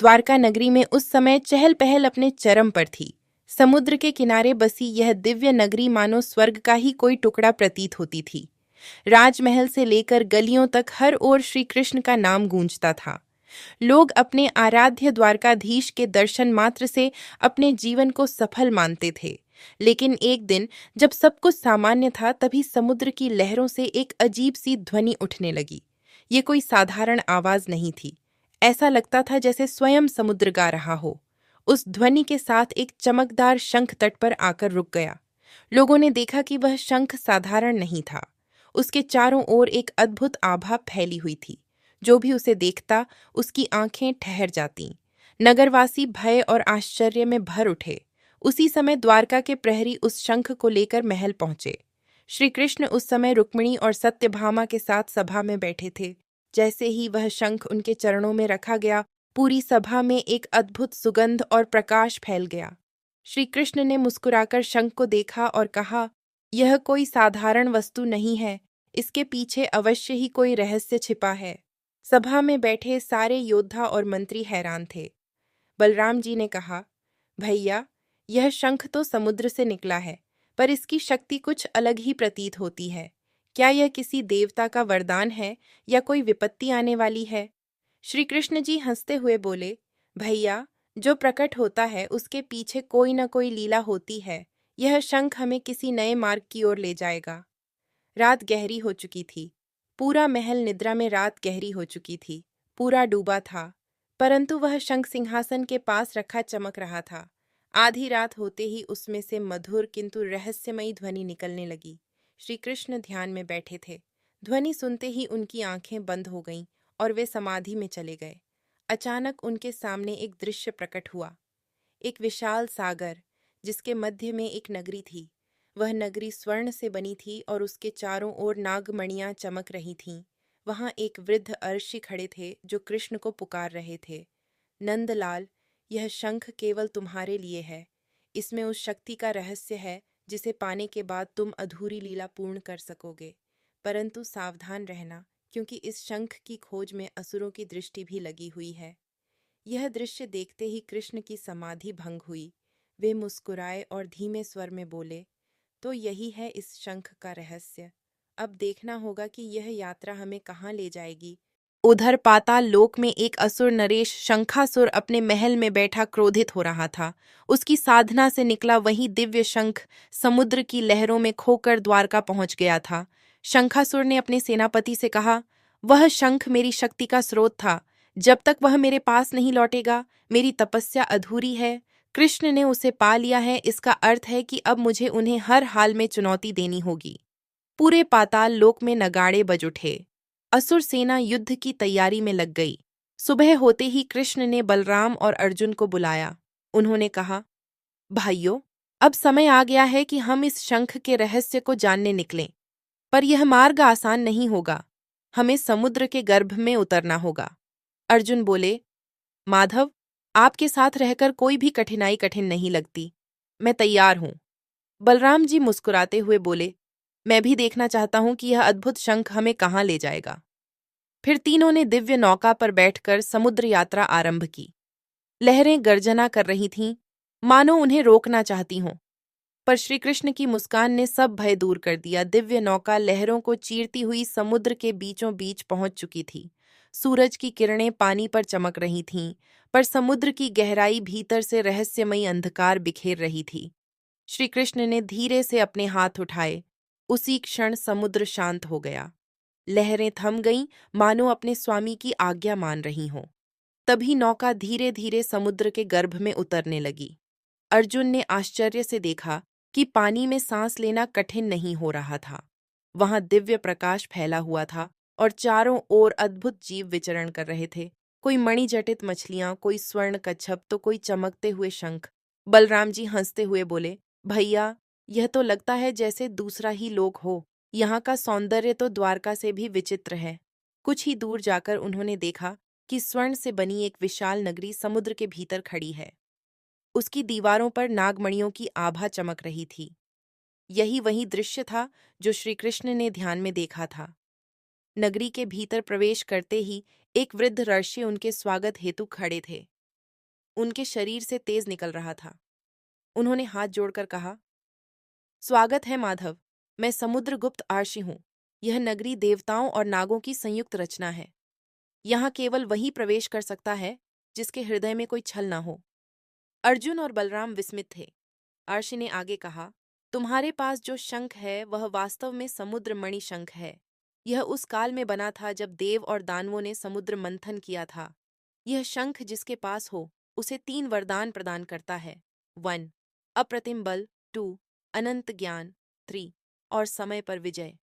द्वारका नगरी में उस समय चहल पहल अपने चरम पर थी। समुद्र के किनारे बसी यह दिव्य नगरी मानो स्वर्ग का ही कोई टुकड़ा प्रतीत होती थी। राजमहल से लेकर गलियों तक हर ओर श्री कृष्ण का नाम गूंजता था। लोग अपने आराध्य द्वारकाधीश के दर्शन मात्र से अपने जीवन को सफल मानते थे। लेकिन एक दिन जब सब कुछ सामान्य था, तभी समुद्र की लहरों से एक अजीब सी ध्वनि उठने लगी। ये कोई साधारण आवाज नहीं थी। ऐसा लगता था जैसे स्वयं समुद्र गा रहा हो। उस ध्वनि के साथ एक चमकदार शंख तट पर आकर रुक गया। लोगों ने देखा कि वह शंख साधारण नहीं था। उसके चारों ओर एक अद्भुत आभा फैली हुई थी। जो भी उसे देखता, उसकी आंखें ठहर जातीं। नगरवासी भय और आश्चर्य में भर उठे। उसी समय द्वारका के प्रहरी उस शंख को लेकर महल पहुंचे। श्री कृष्ण उस समय रुक्मिणी और सत्यभामा के साथ सभा में बैठे थे। जैसे ही वह शंख उनके चरणों में रखा गया, पूरी सभा में एक अद्भुत सुगंध और प्रकाश फैल गया। श्री कृष्ण ने मुस्कुराकर शंख को देखा और कहा, यह कोई साधारण वस्तु नहीं है, इसके पीछे अवश्य ही कोई रहस्य छिपा है। सभा में बैठे सारे योद्धा और मंत्री हैरान थे। बलराम जी ने कहा, भैया, यह शंख तो समुद्र से निकला है, पर इसकी शक्ति कुछ अलग ही प्रतीत होती है। क्या यह किसी देवता का वरदान है या कोई विपत्ति आने वाली है? श्री कृष्ण जी हंसते हुए बोले, भैया, जो प्रकट होता है उसके पीछे कोई न कोई लीला होती है। यह शंख हमें किसी नए मार्ग की ओर ले जाएगा। रात गहरी हो चुकी थी। पूरा महल निद्रा में रात गहरी हो चुकी थी। पूरा डूबा था, परंतु वह शंख सिंहासन के पास रखा चमक रहा था। आधी रात होते ही उसमें से मधुर किंतु रहस्यमयी ध्वनि निकलने लगी। श्री कृष्ण ध्यान में बैठे थे। ध्वनि सुनते ही उनकी आंखें बंद हो गईं और वे समाधि में चले गए। अचानक उनके सामने एक दृश्य प्रकट हुआ। एक विशाल सागर, जिसके मध्य में एक नगरी थी। वह नगरी स्वर्ण से बनी थी और उसके चारों ओर नागमणियां चमक रही थीं। वहां एक वृद्ध अर्षि खड़े थे जो कृष्ण को पुकार रहे थे, नंदलाल, यह शंख केवल तुम्हारे लिए है। इसमें उस शक्ति का रहस्य है जिसे पाने के बाद तुम अधूरी लीला पूर्ण कर सकोगे। परंतु सावधान रहना, क्योंकि इस शंख की खोज में असुरों की दृष्टि भी लगी हुई है। यह दृश्य देखते ही कृष्ण की समाधि भंग हुई। वे मुस्कुराए और धीमे स्वर में बोले, तो यही है इस शंख का रहस्य। अब देखना होगा कि यह यात्रा हमें कहाँ ले जाएगी। उधर पाताल लोक में एक असुर नरेश शंखासुर अपने महल में बैठा क्रोधित हो रहा था। उसकी साधना से निकला वही दिव्य शंख समुद्र की लहरों में खोकर द्वारका पहुंच गया था। शंखासुर ने अपने सेनापति से कहा, वह शंख मेरी शक्ति का स्रोत था। जब तक वह मेरे पास नहीं लौटेगा, मेरी तपस्या अधूरी है। कृष्ण ने उसे पा लिया है, इसका अर्थ है कि अब मुझे उन्हें हर हाल में चुनौती देनी होगी। पूरे पाताल लोक में नगाड़े बज उठे। असुर सेना युद्ध की तैयारी में लग गई। सुबह होते ही कृष्ण ने बलराम और अर्जुन को बुलाया। उन्होंने कहा, भाइयों, अब समय आ गया है कि हम इस शंख के रहस्य को जानने निकलें। पर यह मार्ग आसान नहीं होगा। हमें समुद्र के गर्भ में उतरना होगा। अर्जुन बोले, माधव, आपके साथ रहकर कोई भी कठिनाई कठिन नहीं लगती। मैं तैयार हूं। बलराम जी मुस्कुराते हुए बोले, मैं भी देखना चाहता हूं कि यह अद्भुत शंख हमें कहाँ ले जाएगा। फिर तीनों ने दिव्य नौका पर बैठकर समुद्र यात्रा आरंभ की। लहरें गर्जना कर रही थीं, मानो उन्हें रोकना चाहती हों। पर श्री कृष्ण की मुस्कान ने सब भय दूर कर दिया। दिव्य नौका लहरों को चीरती हुई समुद्र के बीचों बीच पहुंच चुकी थी। सूरज की किरणें पानी पर चमक रही थीं, पर समुद्र की गहराई भीतर से रहस्यमयी अंधकार बिखेर रही थी। श्री कृष्ण ने धीरे से अपने हाथ उठाए। उसी क्षण समुद्र शांत हो गया। लहरें थम गईं, मानो अपने स्वामी की आज्ञा मान रही हों। तभी नौका धीरे धीरे समुद्र के गर्भ में उतरने लगी। अर्जुन ने आश्चर्य से देखा कि पानी में सांस लेना कठिन नहीं हो रहा था। वहां दिव्य प्रकाश फैला हुआ था और चारों ओर अद्भुत जीव विचरण कर रहे थे। कोई मणिजटित मछलियां, कोई स्वर्ण कच्छप, तो कोई चमकते हुए शंख। बलराम जी हंसते हुए बोले, भैया, यह तो लगता है जैसे दूसरा ही लोक हो। यहाँ का सौंदर्य तो द्वारका से भी विचित्र है। कुछ ही दूर जाकर उन्होंने देखा कि स्वर्ण से बनी एक विशाल नगरी समुद्र के भीतर खड़ी है। उसकी दीवारों पर नागमणियों की आभा चमक रही थी। यही वही दृश्य था जो श्री कृष्ण ने ध्यान में देखा था। नगरी के भीतर प्रवेश करते ही एक वृद्ध ऋषि उनके स्वागत हेतु खड़े थे। उनके शरीर से तेज निकल रहा था। उन्होंने हाथ जोड़कर कहा, स्वागत है माधव, मैं समुद्रगुप्त आर्षि हूँ। यह नगरी देवताओं और नागों की संयुक्त रचना है। यहाँ केवल वही प्रवेश कर सकता है जिसके हृदय में कोई छल ना हो। अर्जुन और बलराम विस्मित थे। आर्षि ने आगे कहा, तुम्हारे पास जो शंख है वह वास्तव में समुद्र मणि शंख है। यह उस काल में बना था जब देव और दानवों ने समुद्र मंथन किया था। यह शंख जिसके पास हो उसे 3 वरदान प्रदान करता है। 1 अप्रतिम बल, 2 अनंत ज्ञान, 3 और समय पर विजय।